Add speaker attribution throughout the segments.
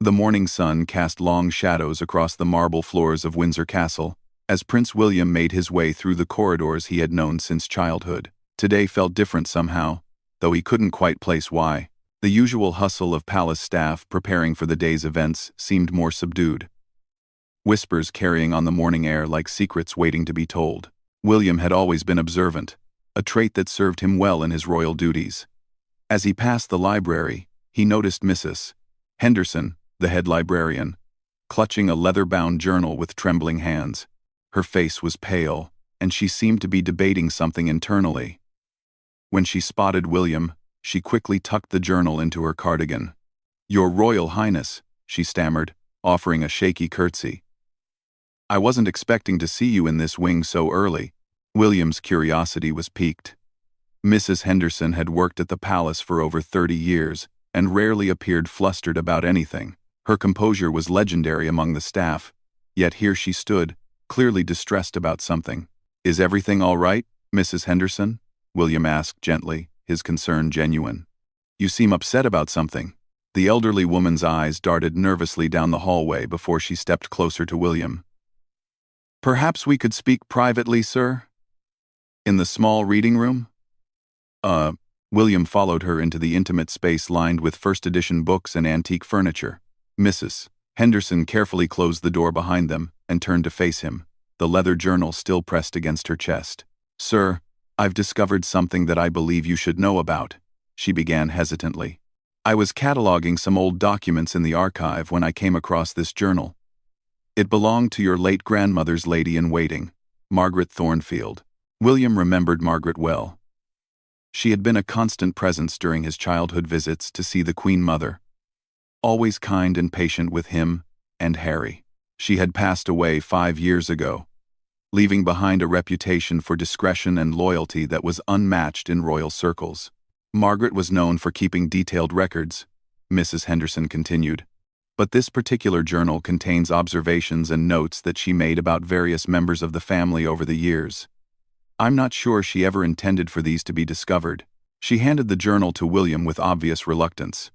Speaker 1: The morning sun cast long shadows across the marble floors of Windsor Castle, as Prince William made his way through the corridors he had known since childhood. Today felt different somehow, though he couldn't quite place why. The usual hustle of palace staff preparing for the day's events seemed more subdued. Whispers carrying on the morning air like secrets waiting to be told. William had always been observant, a trait that served him well in his royal duties. As he passed the library, he noticed Mrs. Henderson, the head librarian, clutching a leather-bound journal with trembling hands. Her face was pale, and she seemed to be debating something internally. When she spotted William, she quickly tucked the journal into her cardigan. "Your Royal Highness," she stammered, offering a shaky curtsy. "I wasn't expecting to see you in this wing so early." William's curiosity was piqued. Mrs. Henderson had worked at the palace for over 30 years and rarely appeared flustered about anything. Her composure was legendary among the staff, yet here she stood, clearly distressed about something. "Is everything all right, Mrs. Henderson?" William asked gently, his concern genuine. "You seem upset about something." The elderly woman's eyes darted nervously down the hallway before she stepped closer to William. "Perhaps we could speak privately, sir? In the small reading room?" William followed her into the intimate space lined with first-edition books and antique furniture. Mrs. Henderson carefully closed the door behind them and turned to face him, the leather journal still pressed against her chest. "Sir, I've discovered something that I believe you should know about," she began hesitantly. "I was cataloging some old documents in the archive when I came across this journal. It belonged to your late grandmother's lady-in-waiting, Margaret Thornfield." William remembered Margaret well. She had been a constant presence during his childhood visits to see the Queen Mother, always kind and patient with him and Harry. She had passed away 5 years ago, leaving behind a reputation for discretion and loyalty that was unmatched in royal circles. "Margaret was known for keeping detailed records," Mrs. Henderson continued, "but this particular journal contains observations and notes that she made about various members of the family over the years. I'm not sure she ever intended for these to be discovered." She handed the journal to William with obvious reluctance.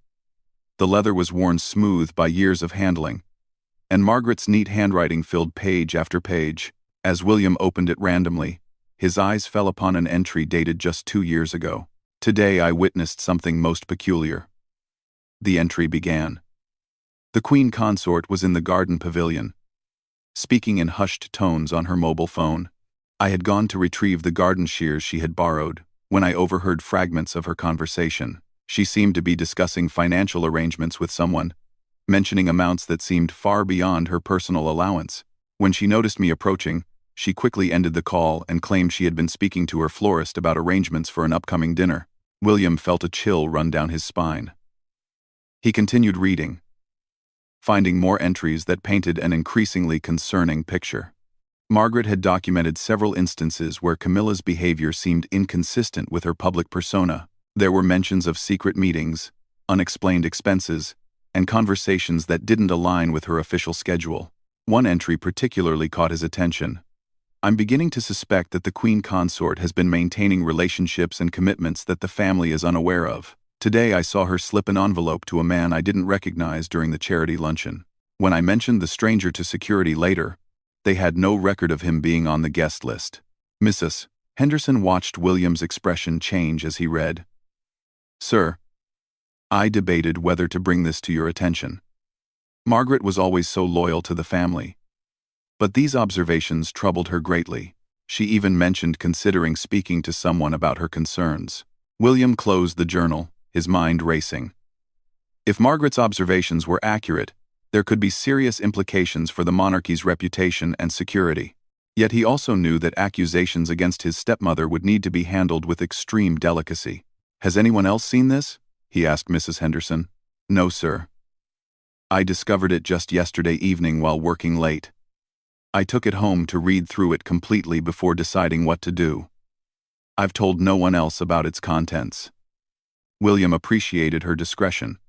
Speaker 1: The leather was worn smooth by years of handling, and Margaret's neat handwriting filled page after page. As William opened it randomly, his eyes fell upon an entry dated just 2 years ago. "Today I witnessed something most peculiar." The entry began. The Queen Consort was in the garden pavilion, speaking in hushed tones on her mobile phone. I had gone to retrieve the garden shears she had borrowed when I overheard fragments of her conversation. She seemed to be discussing financial arrangements with someone, mentioning amounts that seemed far beyond her personal allowance. When she noticed me approaching, she quickly ended the call and claimed she had been speaking to her florist about arrangements for an upcoming dinner. William felt a chill run down his spine. He continued reading, finding more entries that painted an increasingly concerning picture. Margaret had documented several instances where Camilla's behavior seemed inconsistent with her public persona. There were mentions of secret meetings, unexplained expenses, and conversations that didn't align with her official schedule. One entry particularly caught his attention. "I'm beginning to suspect that the Queen Consort has been maintaining relationships and commitments that the family is unaware of. Today I saw her slip an envelope to a man I didn't recognize during the charity luncheon. When I mentioned the stranger to security later, they had no record of him being on the guest list." Mrs. Henderson watched William's expression change as he read. "Sir, I debated whether to bring this to your attention. Margaret was always so loyal to the family, but these observations troubled her greatly. She even mentioned considering speaking to someone about her concerns." William closed the journal, his mind racing. If Margaret's observations were accurate, there could be serious implications for the monarchy's reputation and security. Yet he also knew that accusations against his stepmother would need to be handled with extreme delicacy. "Has anyone else seen this?" he asked Mrs. Henderson. "No, sir. I discovered it just yesterday evening while working late. I took it home to read through it completely before deciding what to do. I've told no one else about its contents." William appreciated her discretion,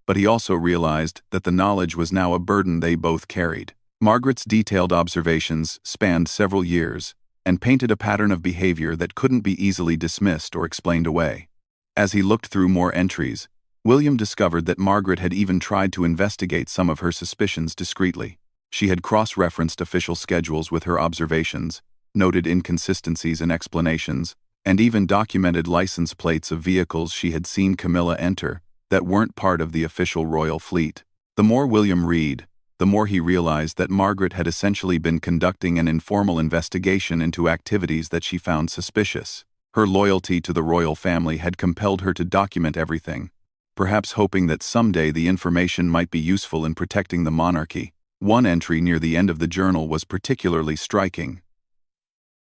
Speaker 1: but he also realized that the knowledge was now a burden they both carried. Margaret's detailed observations spanned several years and painted a pattern of behavior that couldn't be easily dismissed or explained away. As he looked through more entries, William discovered that Margaret had even tried to investigate some of her suspicions discreetly. She had cross-referenced official schedules with her observations, noted inconsistencies in explanations, and even documented license plates of vehicles she had seen Camilla enter that weren't part of the official royal fleet. The more William read, the more he realized that Margaret had essentially been conducting an informal investigation into activities that she found suspicious. Her loyalty to the royal family had compelled her to document everything, perhaps hoping that someday the information might be useful in protecting the monarchy. One entry near the end of the journal was particularly striking.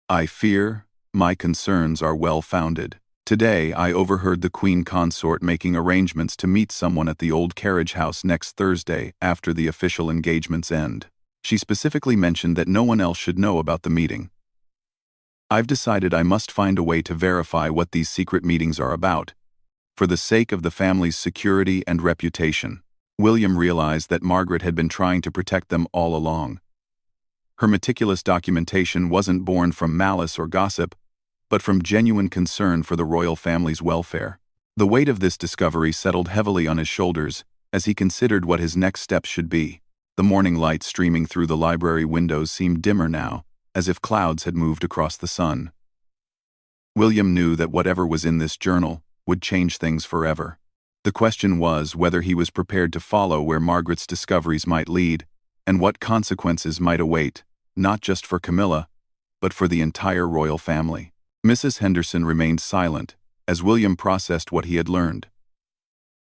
Speaker 1: "I fear my concerns are well-founded. Today I overheard the Queen Consort making arrangements to meet someone at the old carriage house next Thursday after the official engagements end. She specifically mentioned that no one else should know about the meeting. I've decided I must find a way to verify what these secret meetings are about, for the sake of the family's security and reputation." William realized that Margaret had been trying to protect them all along. Her meticulous documentation wasn't born from malice or gossip, but from genuine concern for the royal family's welfare. The weight of this discovery settled heavily on his shoulders as he considered what his next steps should be. The morning light streaming through the library windows seemed dimmer now, as if clouds had moved across the sun. William knew that whatever was in this journal would change things forever. The question was whether he was prepared to follow where Margaret's discoveries might lead, and what consequences might await, not just for Camilla, but for the entire royal family. Mrs. Henderson remained silent as William processed what he had learned,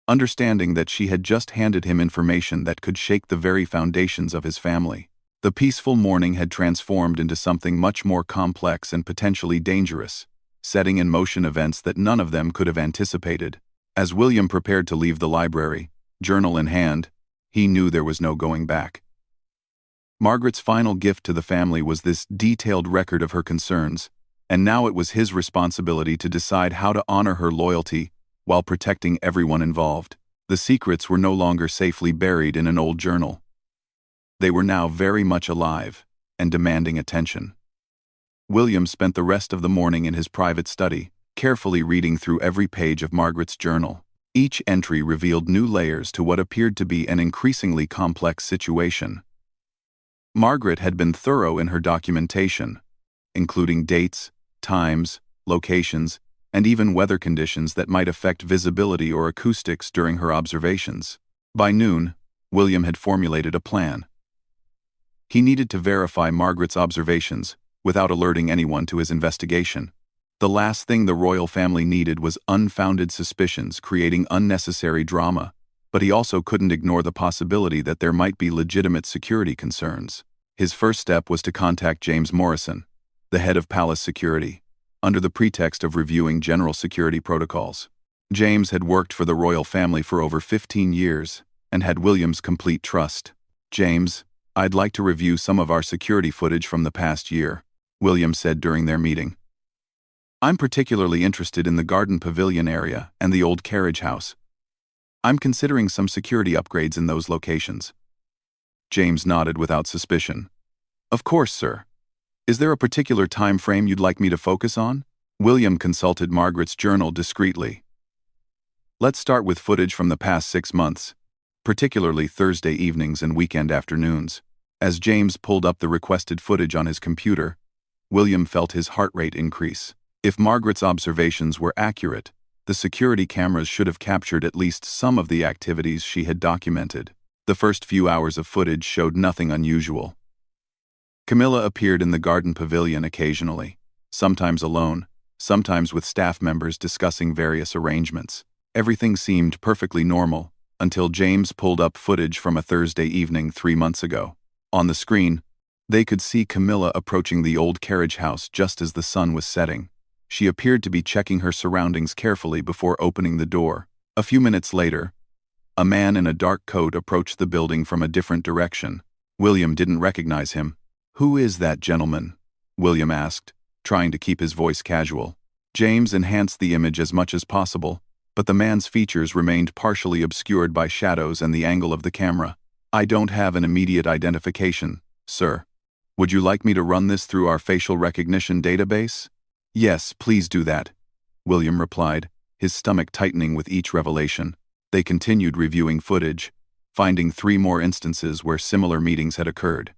Speaker 1: understanding that she had just handed him information that could shake the very foundations of his family. The peaceful morning had transformed into something much more complex and potentially dangerous, setting in motion events that none of them could have anticipated. As William prepared to leave the library, journal in hand, he knew there was no going back. Margaret's final gift to the family was this detailed record of her concerns, and now it was his responsibility to decide how to honor her loyalty while protecting everyone involved. The secrets were no longer safely buried in an old journal. They were now very much alive and demanding attention. William spent the rest of the morning in his private study, carefully reading through every page of Margaret's journal. Each entry revealed new layers to what appeared to be an increasingly complex situation. Margaret had been thorough in her documentation, including dates, times, locations, and even weather conditions that might affect visibility or acoustics during her observations. By noon, William had formulated a plan. He needed to verify Margaret's observations without alerting anyone to his investigation. The last thing the royal family needed was unfounded suspicions creating unnecessary drama, but he also couldn't ignore the possibility that there might be legitimate security concerns. His first step was to contact James Morrison, the head of palace security, under the pretext of reviewing general security protocols. James had worked for the royal family for over 15 years and had William's complete trust. "James, I'd like to review some of our security footage from the past year," William said during their meeting. "I'm particularly interested in the garden pavilion area and the old carriage house. I'm considering some security upgrades in those locations." James nodded without suspicion. "Of course, sir. Is there a particular time frame you'd like me to focus on?" William consulted Margaret's journal discreetly. "Let's start with footage from the past 6 months, particularly Thursday evenings and weekend afternoons." As James pulled up the requested footage on his computer, William felt his heart rate increase. If Margaret's observations were accurate, the security cameras should have captured at least some of the activities she had documented. The first few hours of footage showed nothing unusual. Camilla appeared in the garden pavilion occasionally, sometimes alone, sometimes with staff members discussing various arrangements. Everything seemed perfectly normal, until James pulled up footage from a Thursday evening 3 months ago. On the screen, they could see Camilla approaching the old carriage house just as the sun was setting. She appeared to be checking her surroundings carefully before opening the door. A few minutes later, a man in a dark coat approached the building from a different direction. William didn't recognize him. "Who is that gentleman?" William asked, trying to keep his voice casual. James enhanced the image as much as possible, but the man's features remained partially obscured by shadows and the angle of the camera. "I don't have an immediate identification, sir. Would you like me to run this through our facial recognition database?" "Yes, please do that," William replied, his stomach tightening with each revelation. They continued reviewing footage, finding 3 more instances where similar meetings had occurred.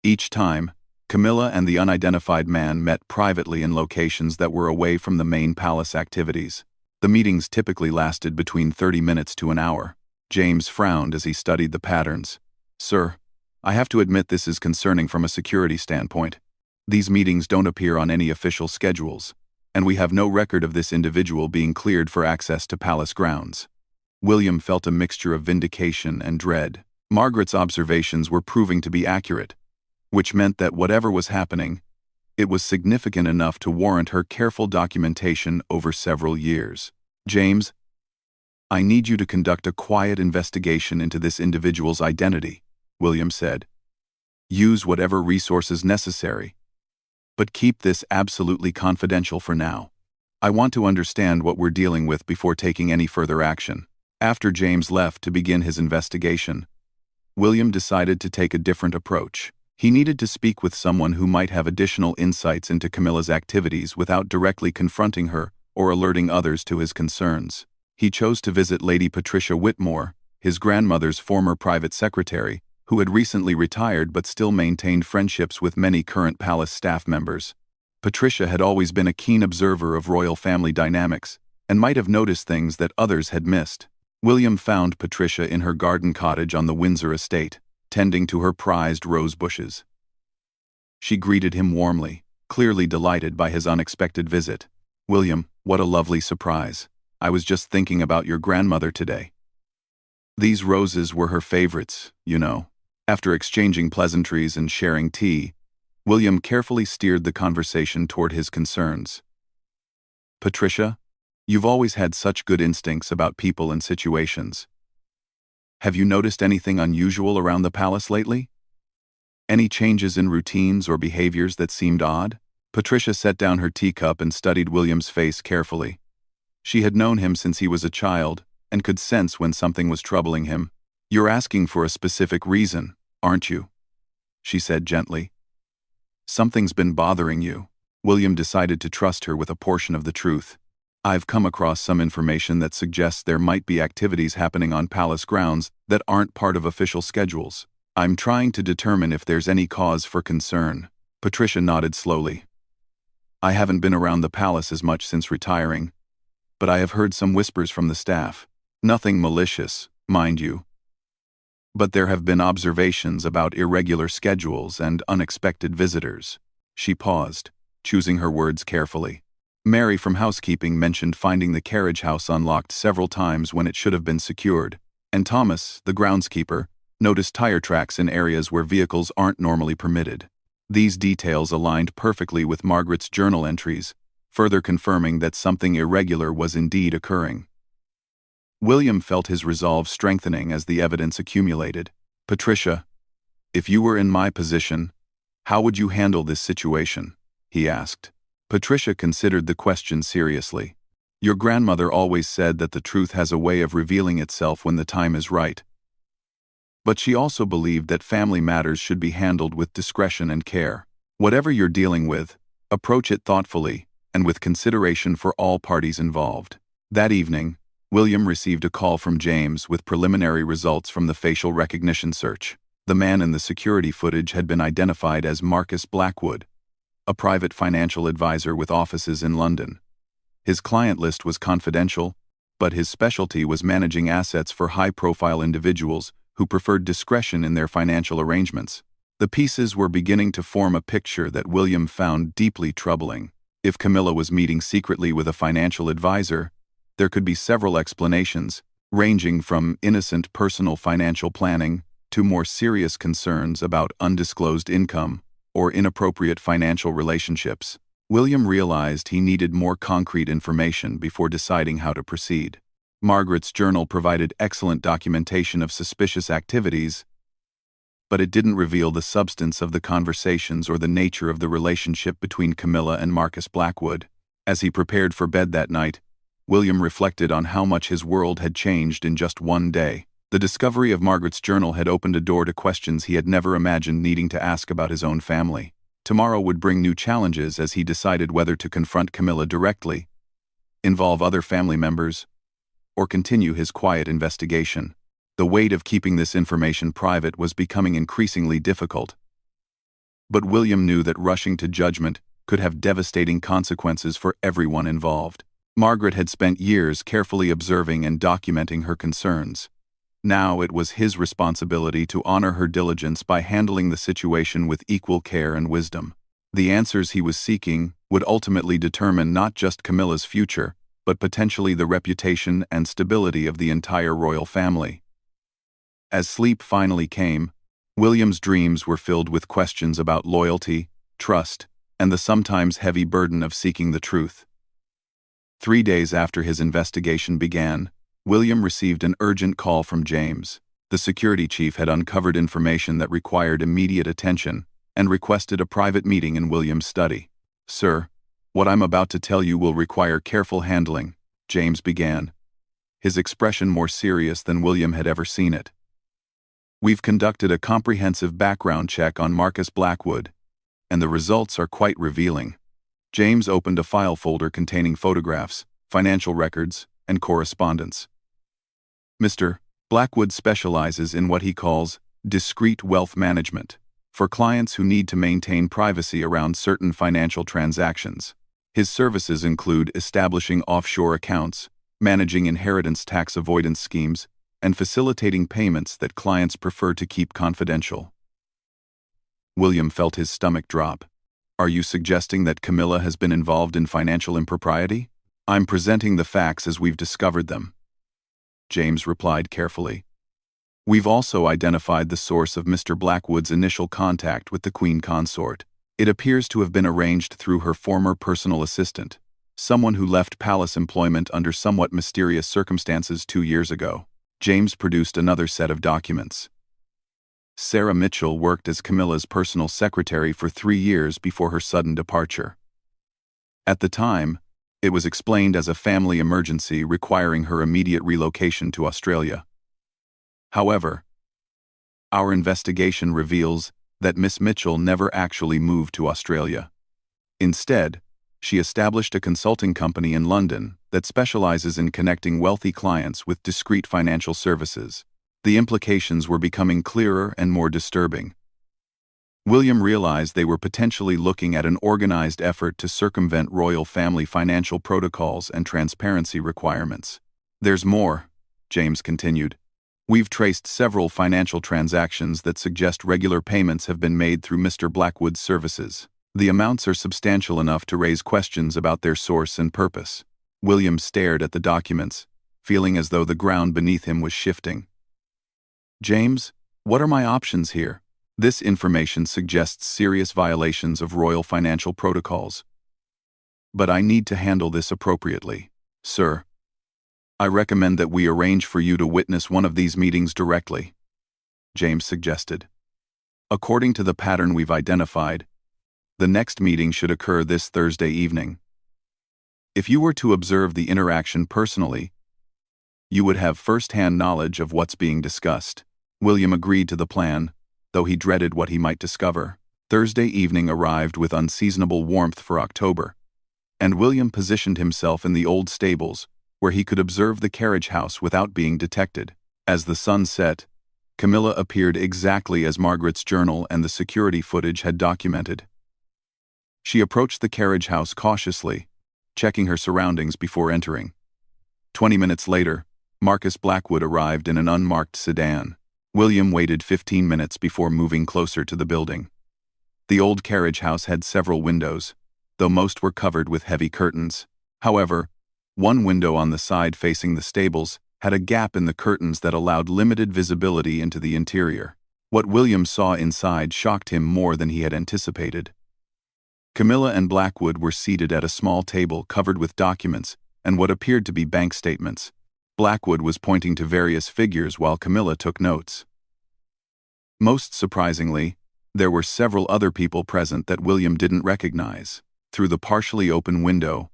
Speaker 1: Each time, Camilla and the unidentified man met privately in locations that were away from the main palace activities. The meetings typically lasted between 30 minutes to an hour. James frowned as he studied the patterns. "Sir, I have to admit this is concerning from a security standpoint. These meetings don't appear on any official schedules, and we have no record of this individual being cleared for access to palace grounds." William felt a mixture of vindication and dread. Margaret's observations were proving to be accurate, which meant that whatever was happening, it was significant enough to warrant her careful documentation over several years. "James, I need you to conduct a quiet investigation into this individual's identity," William said. "Use whatever resources necessary, but keep this absolutely confidential for now. I want to understand what we're dealing with before taking any further action." After James left to begin his investigation, William decided to take a different approach. He needed to speak with someone who might have additional insights into Camilla's activities without directly confronting her or alerting others to his concerns. He chose to visit Lady Patricia Whitmore, his grandmother's former private secretary, who had recently retired but still maintained friendships with many current palace staff members. Patricia had always been a keen observer of royal family dynamics and might have noticed things that others had missed. William found Patricia in her garden cottage on the Windsor estate, tending to her prized rose bushes. She greeted him warmly, clearly delighted by his unexpected visit. "William, what a lovely surprise. I was just thinking about your grandmother today. These roses were her favorites, you know." After exchanging pleasantries and sharing tea, William carefully steered the conversation toward his concerns. "Patricia, you've always had such good instincts about people and situations. Have you noticed anything unusual around the palace lately? Any changes in routines or behaviors that seemed odd?" Patricia set down her teacup and studied William's face carefully. She had known him since he was a child and could sense when something was troubling him. "You're asking for a specific reason, aren't you?" she said gently. "Something's been bothering you." William decided to trust her with a portion of the truth. "I've come across some information that suggests there might be activities happening on palace grounds that aren't part of official schedules. I'm trying to determine if there's any cause for concern." Patricia nodded slowly. "I haven't been around the palace as much since retiring, but I have heard some whispers from the staff. Nothing malicious, mind you. But there have been observations about irregular schedules and unexpected visitors." She paused, choosing her words carefully. Mary from housekeeping mentioned finding the carriage house unlocked several times when it should have been secured, and Thomas, the groundskeeper, noticed tire tracks in areas where vehicles aren't normally permitted. These details aligned perfectly with Margaret's journal entries, further confirming that something irregular was indeed occurring. William felt his resolve strengthening as the evidence accumulated. "Patricia, if you were in my position, how would you handle this situation?" he asked. Patricia considered the question seriously. "Your grandmother always said that the truth has a way of revealing itself when the time is right. But she also believed that family matters should be handled with discretion and care. Whatever you're dealing with, approach it thoughtfully and with consideration for all parties involved." That evening, William received a call from James with preliminary results from the facial recognition search. The man in the security footage had been identified as Marcus Blackwood, a private financial advisor with offices in London. His client list was confidential, but his specialty was managing assets for high-profile individuals who preferred discretion in their financial arrangements. The pieces were beginning to form a picture that William found deeply troubling. If Camilla was meeting secretly with a financial advisor, there could be several explanations, ranging from innocent personal financial planning to more serious concerns about undisclosed income or inappropriate financial relationships. William realized he needed more concrete information before deciding how to proceed. Margaret's journal provided excellent documentation of suspicious activities, but it didn't reveal the substance of the conversations or the nature of the relationship between Camilla and Marcus Blackwood. As he prepared for bed that night, William reflected on how much his world had changed in just one day. The discovery of Margaret's journal had opened a door to questions he had never imagined needing to ask about his own family. Tomorrow would bring new challenges as he decided whether to confront Camilla directly, involve other family members, or continue his quiet investigation. The weight of keeping this information private was becoming increasingly difficult. But William knew that rushing to judgment could have devastating consequences for everyone involved. Margaret had spent years carefully observing and documenting her concerns. Now it was his responsibility to honor her diligence by handling the situation with equal care and wisdom. The answers he was seeking would ultimately determine not just Camilla's future, but potentially the reputation and stability of the entire royal family. As sleep finally came, William's dreams were filled with questions about loyalty, trust, and the sometimes heavy burden of seeking the truth. 3 days after his investigation began, William received an urgent call from James. The security chief had uncovered information that required immediate attention and requested a private meeting in William's study. "Sir, what I'm about to tell you will require careful handling," James began, his expression more serious than William had ever seen it. "We've conducted a comprehensive background check on Marcus Blackwood, and the results are quite revealing." James opened a file folder containing photographs, financial records, and correspondence. "Mr. Blackwood specializes in what he calls discreet wealth management for clients who need to maintain privacy around certain financial transactions. His services include establishing offshore accounts, managing inheritance tax avoidance schemes, and facilitating payments that clients prefer to keep confidential." William felt his stomach drop. "Are you suggesting that Camilla has been involved in financial impropriety?" "I'm presenting the facts as we've discovered them," James replied carefully. "We've also identified the source of Mr. Blackwood's initial contact with the Queen Consort. It appears to have been arranged through her former personal assistant, someone who left palace employment under somewhat mysterious circumstances 2 years ago." James produced another set of documents. Sarah Mitchell worked as Camilla's personal secretary for 3 years before her sudden departure. At the time, it was explained as a family emergency requiring her immediate relocation to Australia. However, our investigation reveals that Miss Mitchell never actually moved to Australia. Instead, she established a consulting company in London that specializes in connecting wealthy clients with discreet financial services. The implications were becoming clearer and more disturbing. William realized they were potentially looking at an organized effort to circumvent royal family financial protocols and transparency requirements. "There's more," James continued. "We've traced several financial transactions that suggest regular payments have been made through Mr. Blackwood's services. The amounts are substantial enough to raise questions about their source and purpose." William stared at the documents, feeling as though the ground beneath him was shifting. "James, what are my options here? This information suggests serious violations of royal financial protocols. But I need to handle this appropriately. Sir, I recommend that we arrange for you to witness one of these meetings directly," James suggested. "According to the pattern we've identified, the next meeting should occur this Thursday evening. If you were to observe the interaction personally, you would have first-hand knowledge of what's being discussed." William agreed to the plan, though he dreaded what he might discover. Thursday evening arrived with unseasonable warmth for October, and William positioned himself in the old stables, where he could observe the carriage house without being detected. As the sun set, Camilla appeared exactly as Margaret's journal and the security footage had documented. She approached the carriage house cautiously, checking her surroundings before entering. 20 minutes later, Marcus Blackwood arrived in an unmarked sedan. William waited 15 minutes before moving closer to the building. The old carriage house had several windows, though most were covered with heavy curtains. However, one window on the side facing the stables had a gap in the curtains that allowed limited visibility into the interior. What William saw inside shocked him more than he had anticipated. Camilla and Blackwood were seated at a small table covered with documents and what appeared to be bank statements. Blackwood was pointing to various figures while Camilla took notes. Most surprisingly, there were several other people present that William didn't recognize. Through the partially open window,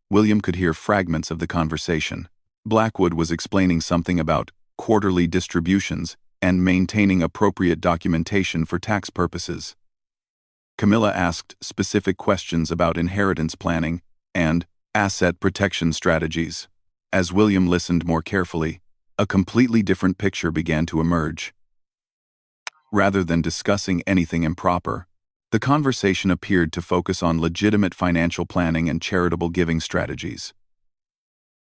Speaker 1: William could hear fragments of the conversation. Blackwood was explaining something about quarterly distributions and maintaining appropriate documentation for tax purposes. Camilla asked specific questions about inheritance planning and asset protection strategies. As William listened more carefully, a completely different picture began to emerge. Rather than discussing anything improper, the conversation appeared to focus on legitimate financial planning and charitable giving strategies.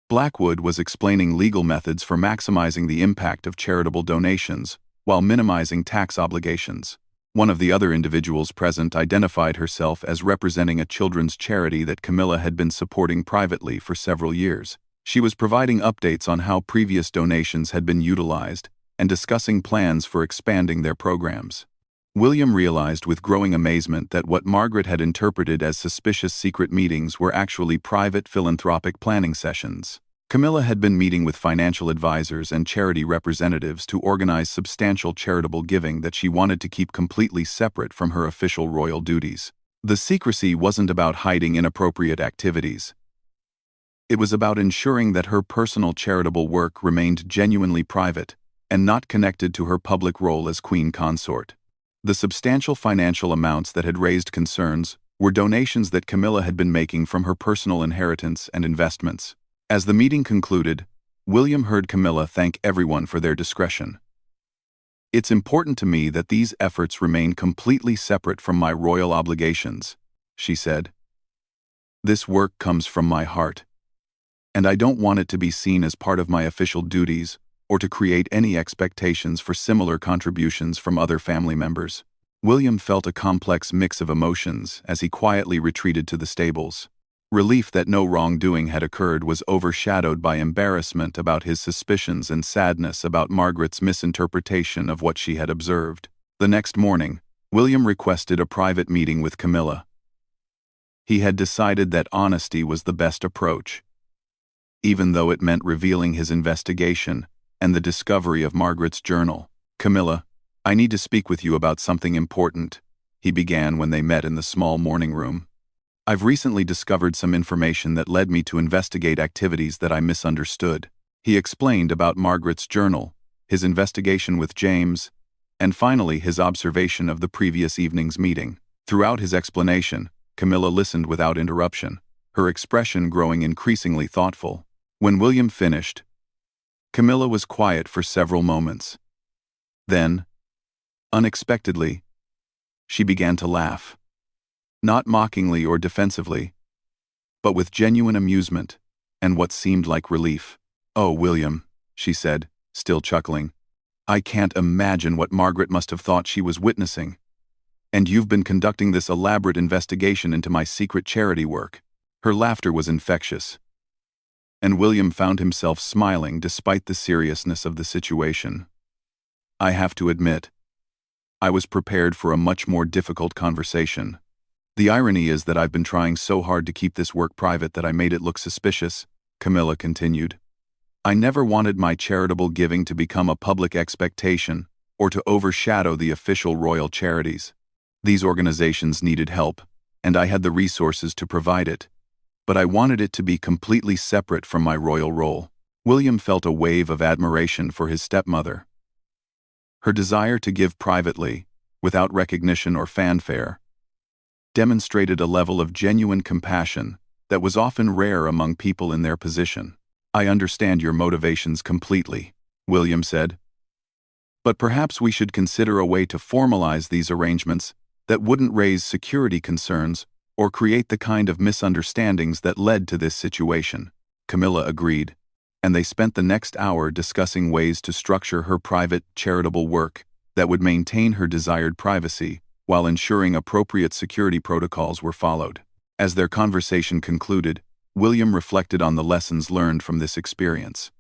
Speaker 1: Blackwood was explaining legal methods for maximizing the impact of charitable donations while minimizing tax obligations. One of the other individuals present identified herself as representing a children's charity that Camilla had been supporting privately for several years. She was providing updates on how previous donations had been utilized and discussing plans for expanding their programs. William realized with growing amazement that what Margaret had interpreted as suspicious secret meetings were actually private philanthropic planning sessions. Camilla had been meeting with financial advisors and charity representatives to organize substantial charitable giving that she wanted to keep completely separate from her official royal duties. The secrecy wasn't about hiding inappropriate activities. It was about ensuring that her personal charitable work remained genuinely private and not connected to her public role as queen consort. The substantial financial amounts that had raised concerns were donations that Camilla had been making from her personal inheritance and investments. As the meeting concluded, William heard Camilla thank everyone for their discretion. "It's important to me that these efforts remain completely separate from my royal obligations," she said. "This work comes from my heart, and I don't want it to be seen as part of my official duties or to create any expectations for similar contributions from other family members." William felt a complex mix of emotions as he quietly retreated to the stables. Relief that no wrongdoing had occurred was overshadowed by embarrassment about his suspicions and sadness about Margaret's misinterpretation of what she had observed. The next morning, William requested a private meeting with Camilla. He had decided that honesty was the best approach, even though it meant revealing his investigation and the discovery of Margaret's journal. "Camilla, I need to speak with you about something important," he began when they met in the small morning room. "I've recently discovered some information that led me to investigate activities that I misunderstood." He explained about Margaret's journal, his investigation with James, and finally his observation of the previous evening's meeting. Throughout his explanation, Camilla listened without interruption, her expression growing increasingly thoughtful. When William finished, Camilla was quiet for several moments. Then, unexpectedly, she began to laugh. Not mockingly or defensively, but with genuine amusement and what seemed like relief. "Oh, William," she said, still chuckling, "I can't imagine what Margaret must have thought she was witnessing. And you've been conducting this elaborate investigation into my secret charity work." Her laughter was infectious, and William found himself smiling despite the seriousness of the situation. "I have to admit, I was prepared for a much more difficult conversation. The irony is that I've been trying so hard to keep this work private that I made it look suspicious," Camilla continued. "I never wanted my charitable giving to become a public expectation or to overshadow the official royal charities. These organizations needed help, and I had the resources to provide it, but I wanted it to be completely separate from my royal role." William felt a wave of admiration for his stepmother. Her desire to give privately, without recognition or fanfare, demonstrated a level of genuine compassion that was often rare among people in their position. "I understand your motivations completely," William said. "But perhaps we should consider a way to formalize these arrangements that wouldn't raise security concerns or create the kind of misunderstandings that led to this situation." Camilla agreed, and they spent the next hour discussing ways to structure her private, charitable work that would maintain her desired privacy while ensuring appropriate security protocols were followed. As their conversation concluded, William reflected on the lessons learned from this experience.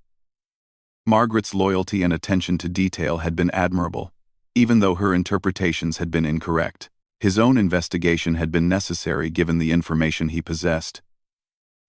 Speaker 1: Margaret's loyalty and attention to detail had been admirable, even though her interpretations had been incorrect. His own investigation had been necessary given the information he possessed,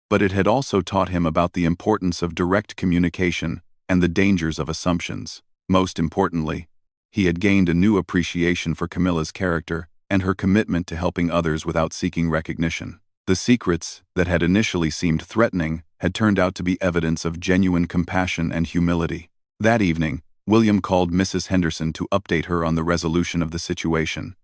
Speaker 1: but it had also taught him about the importance of direct communication and the dangers of assumptions. Most importantly, he had gained a new appreciation for Camilla's character and her commitment to helping others without seeking recognition. The secrets that had initially seemed threatening had turned out to be evidence of genuine compassion and humility. That evening, William called Mrs. Henderson to update her on the resolution of the situation.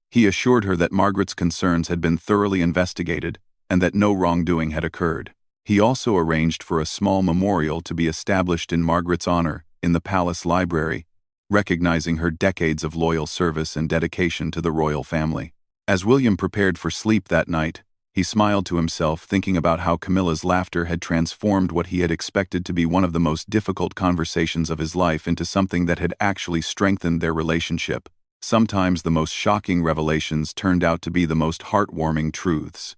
Speaker 1: He assured her that Margaret's concerns had been thoroughly investigated and that no wrongdoing had occurred. He also arranged for a small memorial to be established in Margaret's honor in the palace library, recognizing her decades of loyal service and dedication to the royal family. As William prepared for sleep that night, he smiled to himself, thinking about how Camilla's laughter had transformed what he had expected to be one of the most difficult conversations of his life into something that had actually strengthened their relationship. Sometimes the most shocking revelations turned out to be the most heartwarming truths.